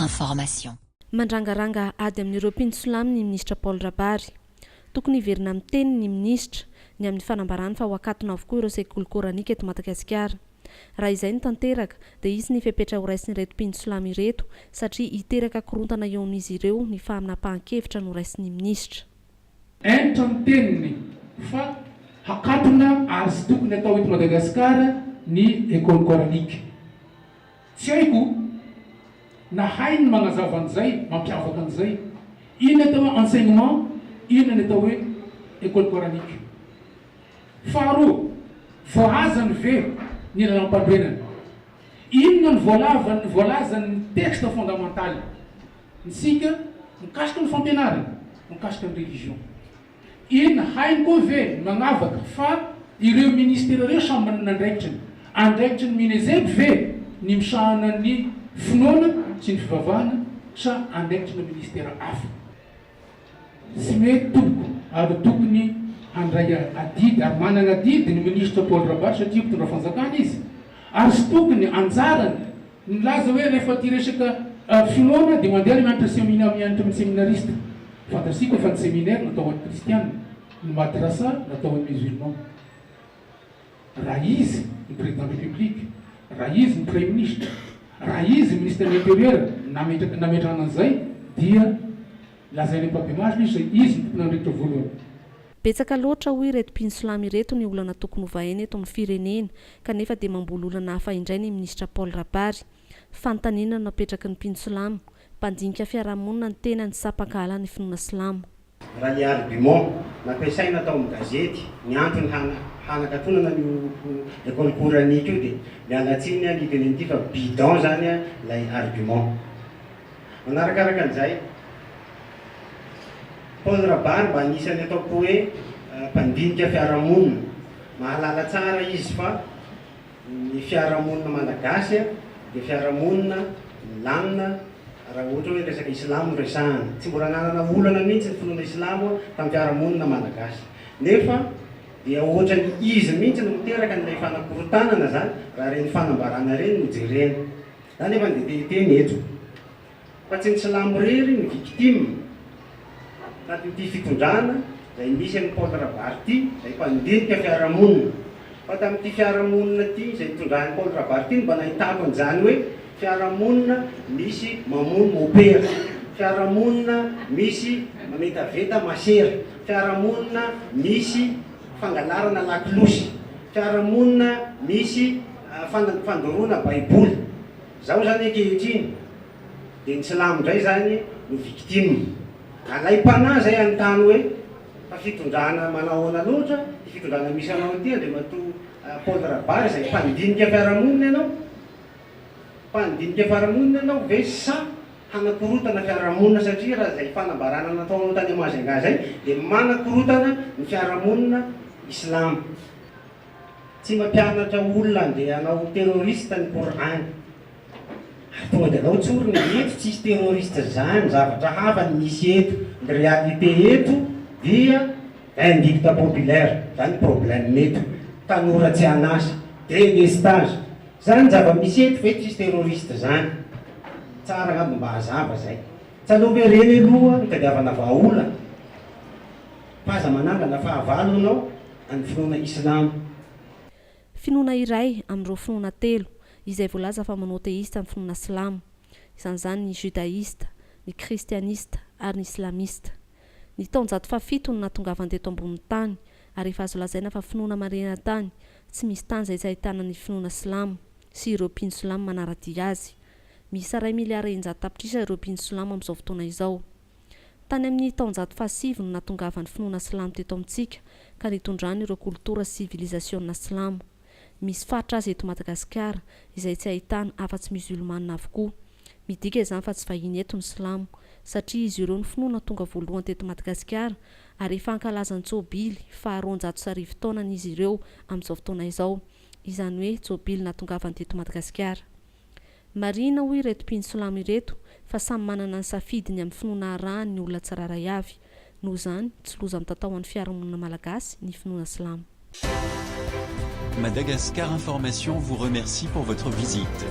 Information. Mandrangaranga ady amin'ireo mpinsolamy ny minisitra Paul Rabary. Tokony hiverina amin'ny teny ny minisitra ny amin'ny fanambarany fa ho akatona avokoa ireo sekoly koranika eto Madagasikara. Raha izay ny tanteraka dia izy ny fepetra ho raisin'ireto mpinsolamy ireto satria hiteraka korontana eo amin'izy ireo ny faminapahan-kevitra no raisin'ny minisitra. Entra ny teniny fa hakatona ary sy tokony atao eto Madagasikara ny école coranique. Tsy haiko na hainy magnazava an'izay, mampiavaka an'izay. Inona atao enseignement, inona ny atao hoe école coranique. Faharoa, voazany ve ny lalam-pandrenana. Inona ny voalazany texte fondamental. Nisika mikasika ny fampianarana, mikasika ny religion. Inona hainy koa ve magnavaka fa ireo ministère ireo samy manana andraikitra. Andraikitra ny minezeby ve ny misahana ny finoana sy ny fivavahana sa andraikitra ny ministère hafa. Sy mety toboko ary tokony handray adidy ary manana adidy ny ministre Paul Rabary satria mpitondra fanjakana izy. Ary sy tokony anjarany nilaza hoe rehefa ty resaka finoana dia mandeha mianatra mianatra amin'ny séminariste. Fantasika fa ny séminaire natao an'ny kristiana, ny madrasa natao an'ny musulman. Raha izy ny président république, raha izy ny premier ministre, raha izy ny ministre de l'intérieur nametrana an'izay dia lazainy mpampianarana izy izy ny mpinandraikitra voalohany. Betsaka loatra hoy ireto mpinsolamy ireto ny olana tokony hovaina eto amin'ny firenena kanefa dia mamboly olana hafa indray ny minisitra Paul Rabary. Fanontaniana napetraka ny mpinsolamy, mpandinika fiarahamonina ny tena ny sapan-kahalana ny finoana silamo. Raha ny argument nampiasaina tao amin'ny gazety ny antony hanakatonana ny école coranique io dia mialatsiny alidiny an'ity fa bidon zany ilay argument. Manarakaraka an'izay, Paul Rabary mba anisany ataoko hoe mpandinika fiarahamonina. Mahalala tsara izy fa ny fiarahamonina malagasy dia fiarahamonina milamina raha ohatra hoe resaka islamo resahana. Tsy mbola nanana olana mihitsy ny finoana islamo tamin'ny fiarahamonina malagasy. Nefa dia ohatra ny izy mihitsy no miteraka n'ilay fanakorotanana zany raha reny fanambarana reny no jerena. Zany efa ny teny eto. Fa tsy ny silamo rery ny victime. Tamin'ity fitondrana izay misy amin'ny Paul Rabary ity, izay mpandinika fiarahamonina. Fa tamin'ity fiarahamonina ity izay nitondrahan'ny Paul Rabary ity mba nahitako an'izany hoe fiarahamonina misy mamono mopera, fiarahamonina misy mametaveta masera, fiarahamonina misy fangalarana lakilosy, fiarahamonina misy fandoroana baiboly. Zao zany ankehitriny dia ny silamo indray zany no victime. Alay-pana zay anontany hoe fa fitondrana manahoana loatra, fitondrana misy anao aty dia matoa Paul Rabary izay mpandinika fiarahamonina ianao. Mpandinika fiarahamonina ianao ve sa hanakorotana fiarahamonina satria raha izay fanambarana nataonao tany Majunga zay dia manakorotana ny fiarahamonina islamo. Tsy mampianatra olona andeha hanao terroriste ny Coran. Tonga dia anao tsorina eto tsisy terroriste zany, zavatra hafa ny misy eto. Ny réalité eto dia un dictat populaire, zany problème eto. Tanora tsy anasa, délestage. Zany zava-misy eto fe tsisy terroriste zany. Tsara ngamba mba hazava zay. Tsy alova reny aloha mitadiavana vahaolana. Paza manangana fahavalo anao amin'ny finoana islamo. Finoana iray amin'ireo finoana telo izay voalaza fa monoteista amin'ny finoana silamo. Isan'izany ny judaïsta, ny kristianista ary ny islamista. Ny taonjato fafito no nahatongavany teto ambony tany ary efa azo lazaina fa finoana marena tany tsy misy tany izay tsy ahitana ny finoana silamo sy ireo mpinsolamy manaradia azy. Misy 1,100,000 tapitrisa ireo mpinsolamy amin'izao fotoana izao. Tany amin'ny taonjato fahasivy no nahatongavany finoana silamo teto amintsika ka nitondrany ireo kultura sy civilisationna silamo. Misy faritra azy eto Madagasikara izay tsy ahitana afa-tsy musulmana avokoa. Midika izany fa tsy vahiny eto ny silamo satria izy ireo ny finoana tonga voalohany teto Madagasikara ary efa ankalazany tsôbily fa 200 taona izy ireo amin'izao fotoana izao. Izany hoe tsôbily natongavany teto Madagasikara. Marina hoy ireto mpinsolamy ireto fa samy manana ny safidiny amin'ny finoana arahany ny olona tsiraray avy. Noho izany tsy loza amin'ny tataon'ny fiarahamonina malagasy ny finoana silamo. Madagascar Information vous remercie pour votre visite.